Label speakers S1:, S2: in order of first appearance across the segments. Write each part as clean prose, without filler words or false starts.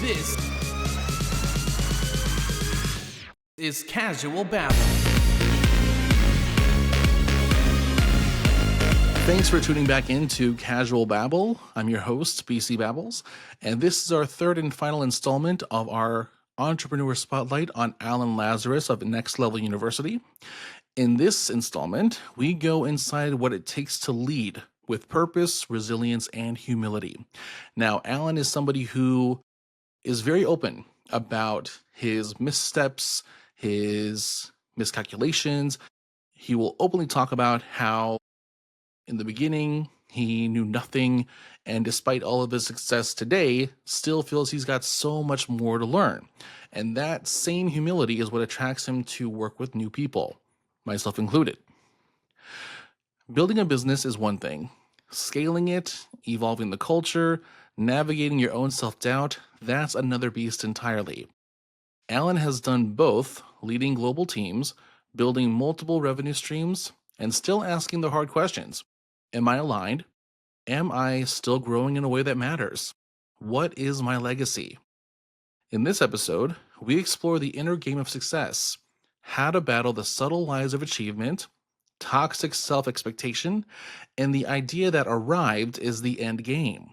S1: This is Casual Babble.
S2: Thanks for tuning back into Casual Babble. I'm your host, BC Babbles, and this is our third and final installment of our Entrepreneur Spotlight on Alan Lazarus of Next Level University. In this installment, we go inside what it takes to lead with purpose, resilience, and humility. Now, Alan is somebody who is very open about his missteps, his miscalculations. He will openly talk about how in the beginning, he knew nothing, and despite all of his success today, still feels he's got so much more to learn. And that same humility is what attracts him to work with new people, myself included. Building a business is one thing. Scaling it, evolving the culture, navigating your own self-doubt, that's another beast entirely. Alan has done both, leading global teams, building multiple revenue streams, and still asking the hard questions. Am I aligned? Am I still growing in a way that matters? What is my legacy? In this episode, we explore the inner game of success, how to battle the subtle lies of achievement, toxic self-expectation, and the idea that arrived is the end game.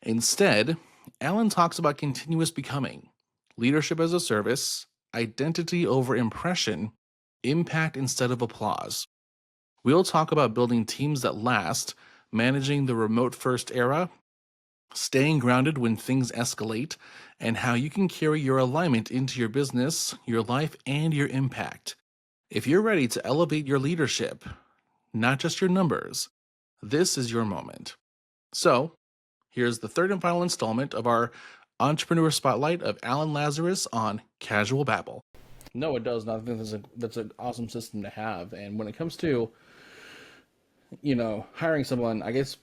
S2: Instead, Alan talks about continuous becoming, leadership as a service, identity over impression, impact instead of applause. We'll talk about building teams that last, managing the remote-first era, staying grounded when things escalate, and how you can carry your alignment into your business, your life, and your impact. If you're ready to elevate your leadership, not just your numbers, this is your moment. So, here's the third and final installment of our Entrepreneur Spotlight of Alan Lazarus on Casual Babble. No, it does not. I think that's an awesome system to have. And when it comes to hiring someone, I guess,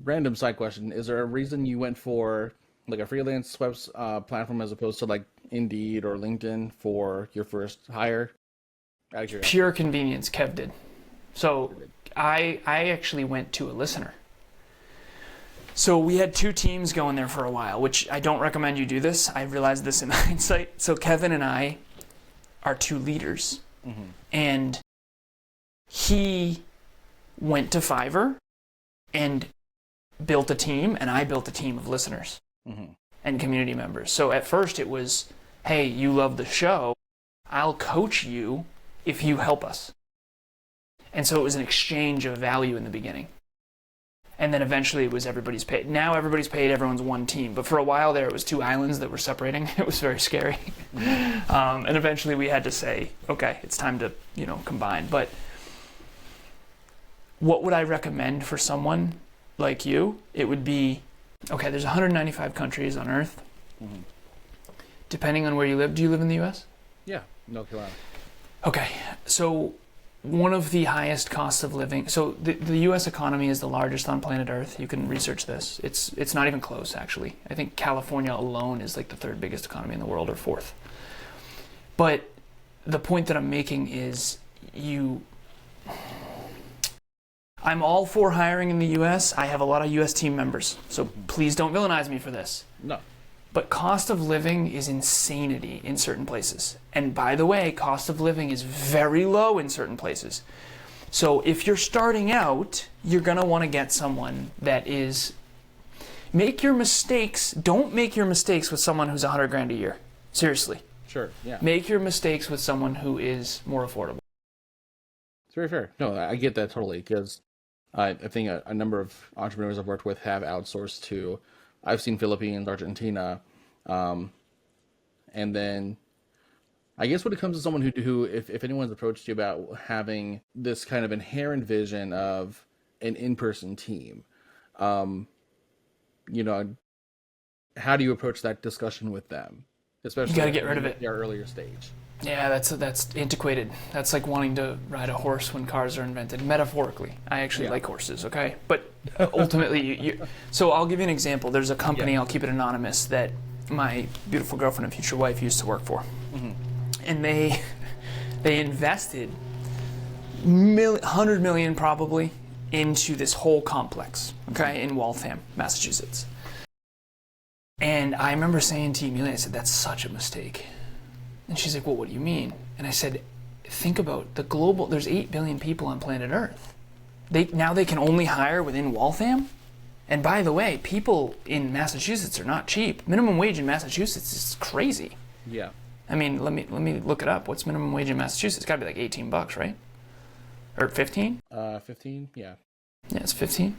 S2: random side question, is there a reason you went for like a freelance web platform as opposed to like Indeed or LinkedIn for your first hire?
S3: Pure convenience, Kev did. So I actually went to a listener. So we had two teams going there for a while, which I don't recommend you do this. I realized this in hindsight. So Kevin and I are two leaders. Mm-hmm. And he went to Fiverr and built a team, and I built a team of listeners and community members. So at first it was, hey, you love the show, I'll coach you if you help us. And so it was an exchange of value in the beginning. And then eventually it was everybody's paid. Now everybody's paid, everyone's one team. But for a while there, it was two islands that were separating. It was very scary. And eventually we had to say, okay, it's time to, combine. But what would I recommend for someone like you? It would be, okay, there's 195 countries on Earth. Mm-hmm. Depending on where you live. Do you live in the U.S.?
S2: Yeah, North Carolina.
S3: Okay, so one of the highest costs of living. So the U.S. economy is the largest on planet Earth. You can research this. It's not even close, actually. I think California alone is like the third biggest economy in the world, or fourth. But the point that I'm making is I'm all for hiring in the U.S. I have a lot of U.S. team members, so please don't villainize me for this.
S2: No.
S3: But cost of living is insanity in certain places. And by the way, cost of living is very low in certain places. So if you're starting out, you're going to want to get someone that is... Don't make your mistakes with someone who's $100,000 a year. Seriously.
S2: Sure, yeah.
S3: Make your mistakes with someone who is more affordable.
S2: It's very fair. No, I get that totally, because I think a number of entrepreneurs I've worked with have outsourced to, I've seen Philippines, Argentina, and then I guess when it comes to someone who if anyone's approached you about having this kind of inherent vision of an in-person team, how do you approach that discussion with them? Especially
S3: you got to get rid of it.
S2: Your earlier stage.
S3: Yeah, that's antiquated. That's like wanting to ride a horse when cars are invented, metaphorically. I actually like horses, okay? But ultimately, so I'll give you an example. There's a company, I'll keep it anonymous, that my beautiful girlfriend and future wife used to work for. Mm-hmm. And they invested $100 million probably into this whole complex, okay, in Waltham, Massachusetts. And And I remember saying to Emilia, I said, that's such a mistake. And she's like, well, what do you mean? And I said, think about the global, there's 8 billion people on planet Earth. Now they can only hire within Waltham. And by the way, people in Massachusetts are not cheap. Minimum wage in Massachusetts is crazy.
S2: Yeah.
S3: I mean, let me look it up. What's minimum wage in Massachusetts? It's got to be like $18, right? Or 15?
S2: 15, yeah.
S3: Yeah, it's 15.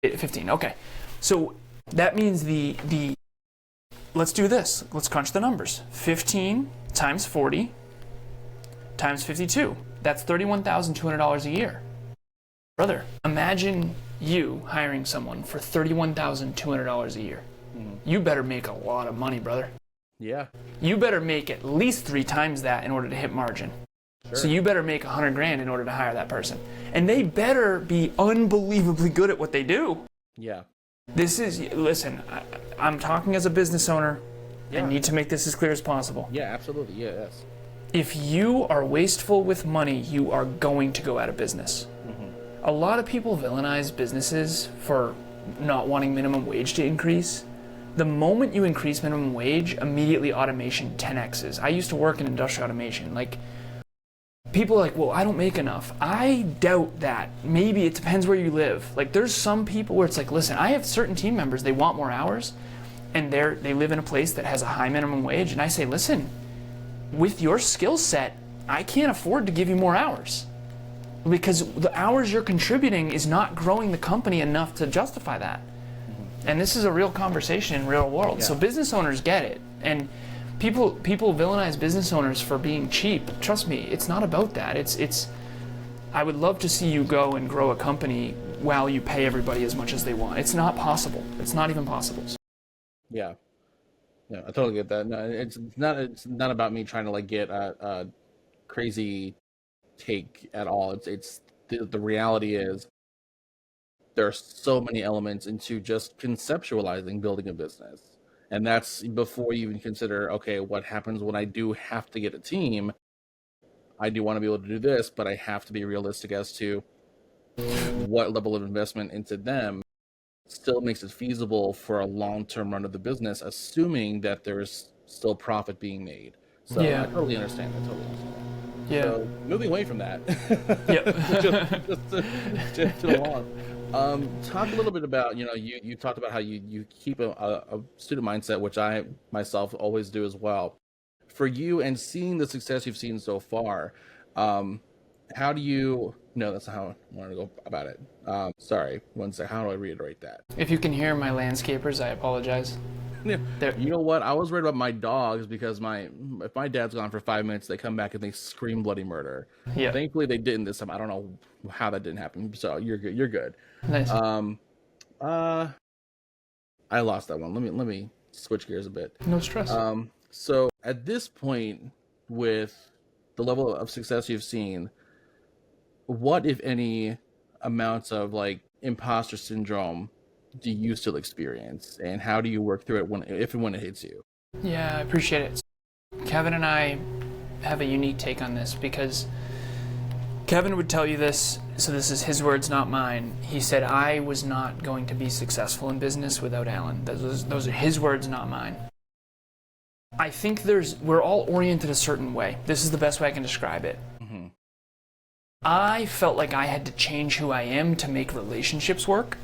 S3: 15. Okay. So that means the let's do this. Let's crunch the numbers. 15 times 40 times 52. That's $31,200 a year. Brother, imagine you hiring someone for $31,200 a year. You better make a lot of money, brother.
S2: Yeah.
S3: You better make at least 3 times that in order to hit margin.
S2: Sure.
S3: So you better make $100,000 in order to hire that person. And they better be unbelievably good at what they do.
S2: Yeah.
S3: Listen, I'm talking as a business owner.
S2: Yeah.
S3: I need to make this as clear as possible.
S2: Yeah, absolutely. Yeah, yes.
S3: If you are wasteful with money, you are going to go out of business. A lot of people villainize businesses for not wanting minimum wage to increase. The moment you increase minimum wage, immediately automation 10x's. I used to work in industrial automation. Like, people are like, well, I don't make enough. I doubt that. Maybe it depends where you live. Like, there's some people where it's like, listen, I have certain team members, they want more hours, and they live in a place that has a high minimum wage, and I say, listen, with your skill set, I can't afford to give you more hours. Because the hours you're contributing is not growing the company enough to justify that. And this is a real conversation in real world.
S2: Yeah.
S3: So business owners get it. And people villainize business owners for being cheap. Trust me, it's not about that. It's I would love to see you go and grow a company while you pay everybody as much as they want. It's not possible. It's not even possible.
S2: Yeah. Yeah, I totally get that. No, it's not about me trying to like get a crazy take at all. It's the reality is there are so many elements into just conceptualizing building a business, and that's before you even consider, okay, what happens when I do have to get a team. I do want to be able to do this, but I have to be realistic as to what level of investment into them still makes it feasible for a long-term run of the business, assuming that there's still profit being made. So
S3: Yeah.
S2: I totally understand that.
S3: Yeah.
S2: So moving away from that,
S3: Yep.
S2: just to along. Talk a little bit about, you talked about how you keep a student mindset, which I myself always do as well. For you and seeing the success you've seen so far, how do you? No, that's not how I want to go about it. Sorry, one sec. How do I reiterate that?
S3: If you can hear my landscapers, I apologize.
S2: You know what? I was worried about my dogs because if my dad's gone for 5 minutes, they come back and they scream bloody murder.
S3: Yeah.
S2: Thankfully, they didn't this time. I don't know how that didn't happen. So you're good. You're good.
S3: Nice.
S2: I lost that one. Let me switch gears a bit.
S3: No stress.
S2: So at this point, with the level of success you've seen, what, if any, amounts of like imposter syndrome do you still experience, and how do you work through it if and when it hits you?
S3: Yeah, I appreciate it. Kevin and I have a unique take on this because Kevin would tell you this, so this is his words, not mine. He said, I was not going to be successful in business without Alan. Those are his words, not mine. I think we're all oriented a certain way. This is the best way I can describe it.
S2: Mm-hmm.
S3: I felt like I had to change who I am to make relationships work.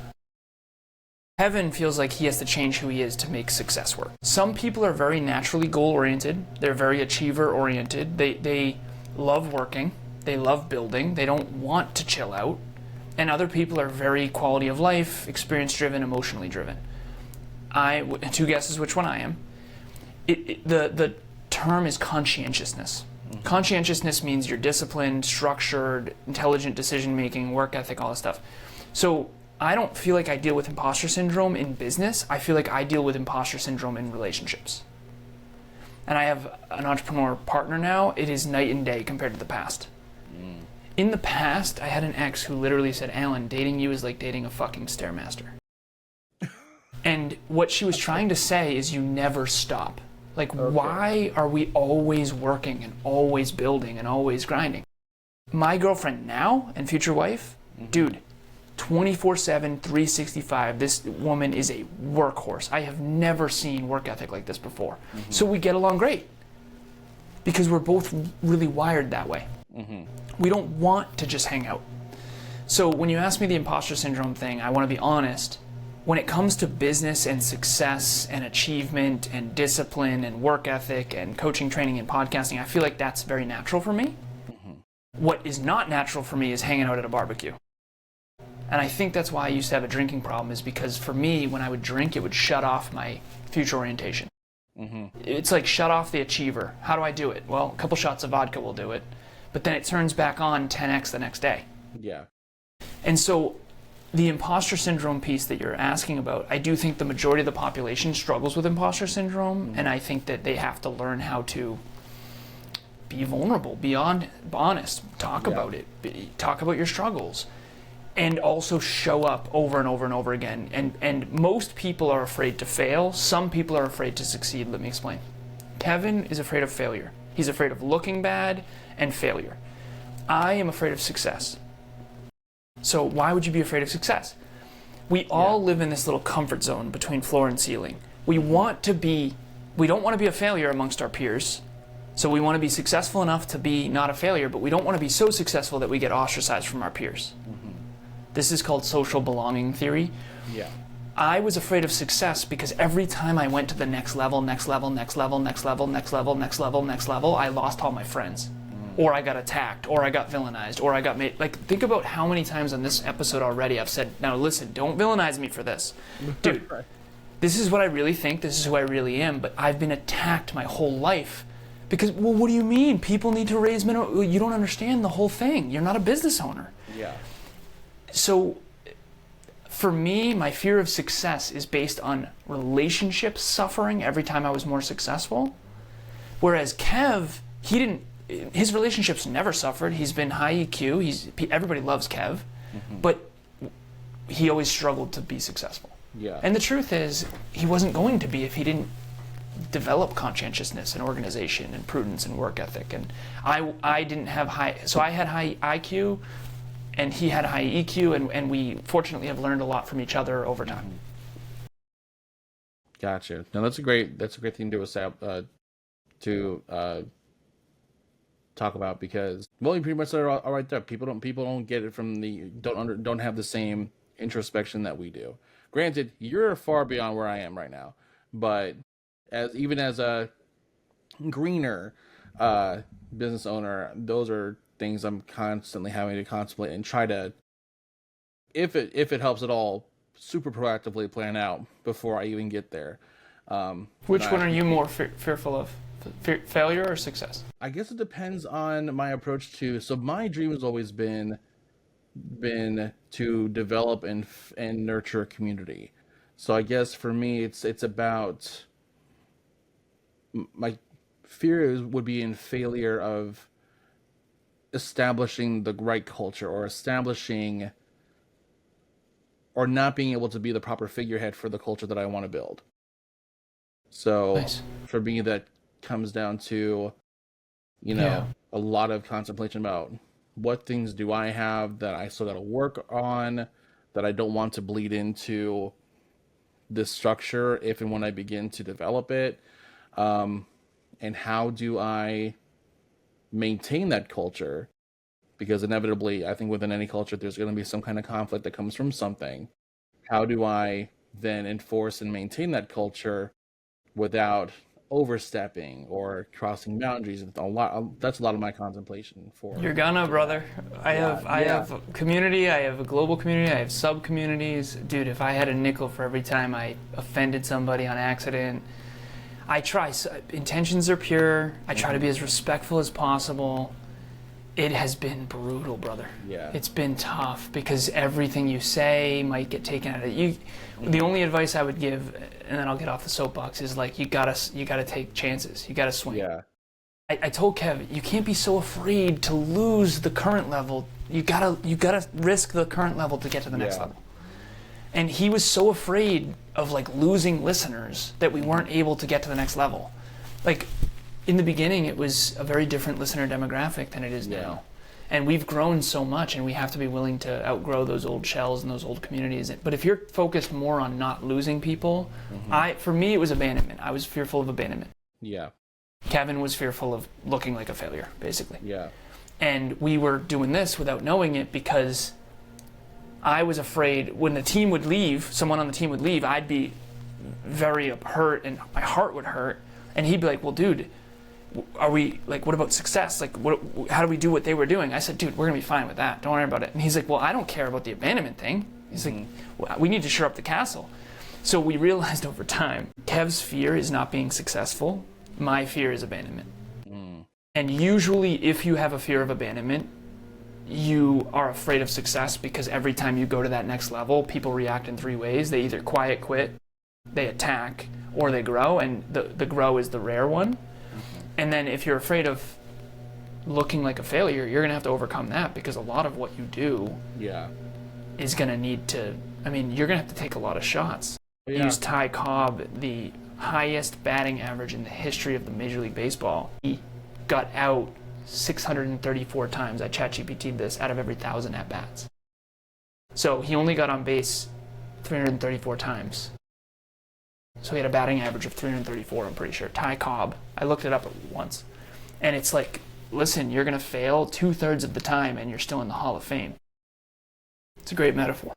S3: Kevin feels like he has to change who he is to make success work. Some people are very naturally goal-oriented. They're very achiever-oriented. They love working. They love building. They don't want to chill out. And other people are very quality of life, experience-driven, emotionally driven. Two guesses which one I am. The term is conscientiousness. Mm-hmm. Conscientiousness means you're disciplined, structured, intelligent decision-making, work ethic, all that stuff. So I don't feel like I deal with imposter syndrome in business. I feel like I deal with imposter syndrome in relationships. And I have an entrepreneur partner now. It is night and day compared to the past. Mm. In the past, I had an ex who literally said, Alan, dating you is like dating a fucking Stairmaster. And what she was trying to say is you never stop. Like, okay. Why are we always working and always building and always grinding? My girlfriend now and future wife, dude, 24/7, 365. This woman is a workhorse. I have never seen work ethic like this before. So we get along great because we're both really wired that way. We don't want to just hang out. So when you ask me the imposter syndrome thing, I want to be honest. When it comes to business and success and achievement and discipline and work ethic and coaching, training, and podcasting, I feel like that's very natural for me. What is not natural for me is hanging out at a barbecue. And I think that's why I used to have a drinking problem, is because for me, when I would drink, it would shut off my future orientation. It's like shut off the achiever. How do I do it? Well, a couple shots of vodka will do it. But then it turns back on 10x the next day.
S2: Yeah.
S3: And so the imposter syndrome piece that you're asking about, I do think the majority of the population struggles with imposter syndrome. And I think that they have to learn how to be vulnerable, be honest, talk about it, talk about your struggles, and also show up over and over and over again. And most people are afraid to fail. Some people are afraid to succeed. Let me explain. Kevin is afraid of failure. He's afraid of looking bad and failure. I am afraid of success. So why would you be afraid of success? We all live in this little comfort zone between floor and ceiling. We don't want to be a failure amongst our peers. So we want to be successful enough to be not a failure, but we don't want to be so successful that we get ostracized from our peers. This is called social belonging theory.
S2: Yeah.
S3: I was afraid of success because every time I went to the next level, I lost all my friends. Or I got attacked, or I got villainized, or I got made. Like, think about how many times on this episode already I've said, now listen, don't villainize me for this. Dude, this is what I really think, this is who I really am, but I've been attacked my whole life. Because, well, what do you mean? People need to raise minimum. You don't understand the whole thing. You're not a business owner.
S2: Yeah.
S3: So, for me, my fear of success is based on relationships suffering every time I was more successful. Whereas Kev, his relationships never suffered. He's been high EQ. Everybody loves Kev, but he always struggled to be successful.
S2: Yeah.
S3: And the truth is, he wasn't going to be if he didn't develop conscientiousness and organization and prudence and work ethic. And I didn't have I had high IQ and he had high EQ, and we fortunately have learned a lot from each other over time.
S2: Gotcha. No, that's a great thing to talk about, because, well, you pretty much said it all right there. People don't get it from don't have the same introspection that we do. Granted, you're far beyond where I am right now, but even as a greener business owner, those are things I'm constantly having to contemplate and try to, if it helps at all, super proactively plan out before I even get there.
S3: Which one are you more fearful of? Failure or success?
S2: I guess it depends on my approach to. So my dream has always been to develop and nurture a community. So I guess for me, it's about, my fear would be in failure of establishing the right culture, or not being able to be the proper figurehead for the culture that I want to build. So nice. For me, that comes down to, a lot of contemplation about what things do I have that I still got to work on, that I don't want to bleed into this structure if and when I begin to develop it. And how do I maintain that culture? Because inevitably, I think within any culture, there's going to be some kind of conflict that comes from something. How do I then enforce and maintain that culture without overstepping or crossing boundaries? That's a lot of my contemplation for.
S3: You're gonna, brother. I have a community. I have a global community. I have sub communities. Dude, if I had a nickel for every time I offended somebody on accident, I try. Intentions are pure. I try to be as respectful as possible. It has been brutal, brother.
S2: Yeah.
S3: It's been tough because everything you say might get taken out of you. The only advice I would give, and then I'll get off the soapbox, is like you gotta take chances. You gotta swing.
S2: Yeah.
S3: I told Kev, you can't be so afraid to lose the current level. You gotta risk the current level to get to the next level. And he was so afraid of like losing listeners that we weren't able to get to the next level. Like, in the beginning, it was a very different listener demographic than it is now. And we've grown so much, and we have to be willing to outgrow those old shells and those old communities. But if you're focused more on not losing people, for me, it was abandonment. I was fearful of abandonment.
S2: Yeah.
S3: Kevin was fearful of looking like a failure, basically.
S2: Yeah.
S3: And we were doing this without knowing it because I was afraid when the team would leave, someone on the team would leave, I'd be very hurt and my heart would hurt. And he'd be like, well, dude, are we, like, what about success? Like, how do we do what they were doing? I said, dude, we're going to be fine with that. Don't worry about it. And he's like, well, I don't care about the abandonment thing. He's like, well, we need to shore up the castle. So we realized over time, Kev's fear is not being successful. My fear is abandonment. And usually if you have a fear of abandonment, you are afraid of success because every time you go to that next level, people react in 3 ways. They either quiet quit, they attack, or they grow, and the grow is the rare one. And then if you're afraid of looking like a failure, you're going to have to overcome that because a lot of what you do is going to need to, you're going to have to take a lot of shots. Use Ty Cobb, the highest batting average in the history of the Major League Baseball. He got out 634 times. I ChatGPT'd this out of every 1,000 at-bats. So he only got on base 334 times. So he had a batting average of 334, I'm pretty sure. Ty Cobb. I looked it up once. And it's like, listen, you're going to fail 2/3 of the time and you're still in the Hall of Fame. It's a great metaphor.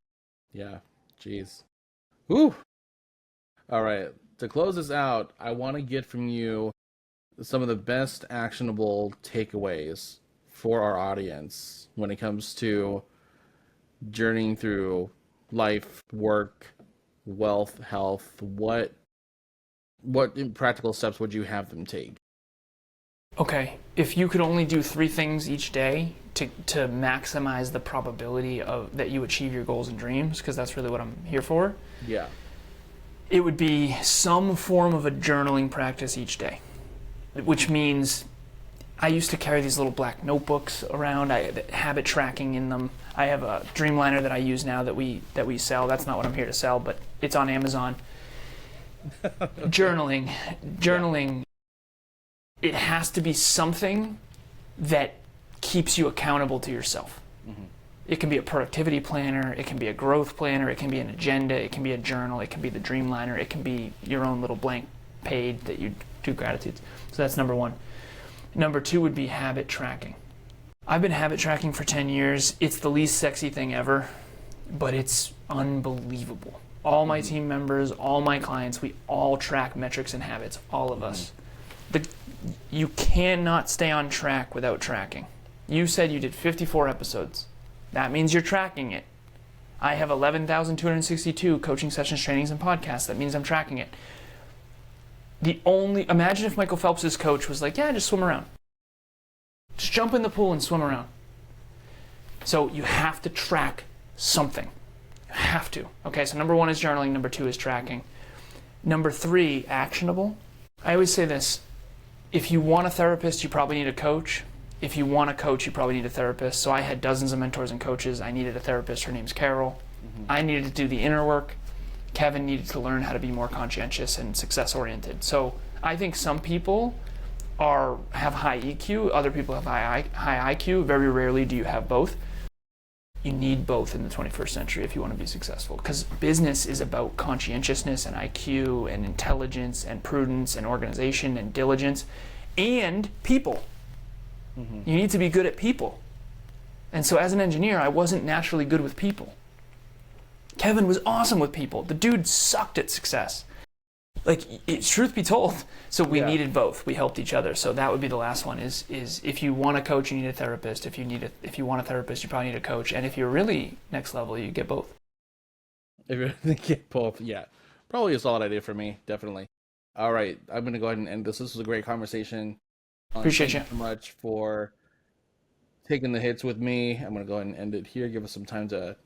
S2: Yeah. Jeez. Whew. All right. To close this out, I want to get from you some of the best actionable takeaways for our audience when it comes to journeying through life, work, wealth, health. What practical steps would you have them take?
S3: Okay, if you could only do 3 things each day to maximize the probability of that you achieve your goals and dreams, because that's really what I'm here for.
S2: Yeah.
S3: It would be some form of a journaling practice each day, which means I used to carry these little black notebooks around. I had habit tracking in them. I have a Dreamliner that I use now that we sell. That's not what I'm here to sell, but it's on Amazon. Journaling. It has to be something that keeps you accountable to yourself. It can be a productivity planner, it can be a growth planner, it can be an agenda, it can be a journal, it can be the Dreamliner, it can be your own little blank page that you do gratitudes. So that's number 1. Number 2 would be habit tracking. I've been habit tracking for 10 years. It's the least sexy thing ever, but it's unbelievable. All my team members, all my clients, we all track metrics and habits, all of us. You cannot stay on track without tracking. You said you did 54 episodes. That means you're tracking it. I have 11,262 coaching sessions, trainings, and podcasts. That means I'm tracking it. Imagine if Michael Phelps' coach was like, yeah, just swim around. Just jump in the pool and swim around. So you have to track something. You have to. Okay, so number 1 is journaling. Number 2 is tracking. Number 3, actionable. I always say this. If you want a therapist, you probably need a coach. If you want a coach, you probably need a therapist. So I had dozens of mentors and coaches. I needed a therapist. Her name's Carol. I needed to do the inner work. Kevin needed to learn how to be more conscientious and success-oriented. So I think some people have high EQ, other people have high IQ. Very rarely do you have both. You need both in the 21st century if you want to be successful, because business is about conscientiousness and IQ and intelligence and prudence and organization and diligence and people. You need to be good at people. And so as an engineer, I wasn't naturally good with people. Kevin was awesome with people. The dude sucked at success. Truth be told. So we needed both. We helped each other. So that would be the last one is if you want a coach, you need a therapist. If you want a therapist, you probably need a coach. And if you're really next level, you get both.
S2: If you're going to get both, yeah. Probably a solid idea for me, definitely. All right, I'm going to go ahead and end this. This was a great conversation.
S3: Appreciate you.
S2: Thank you so much for taking the hits with me. I'm going to go ahead and end it here. Give us some time to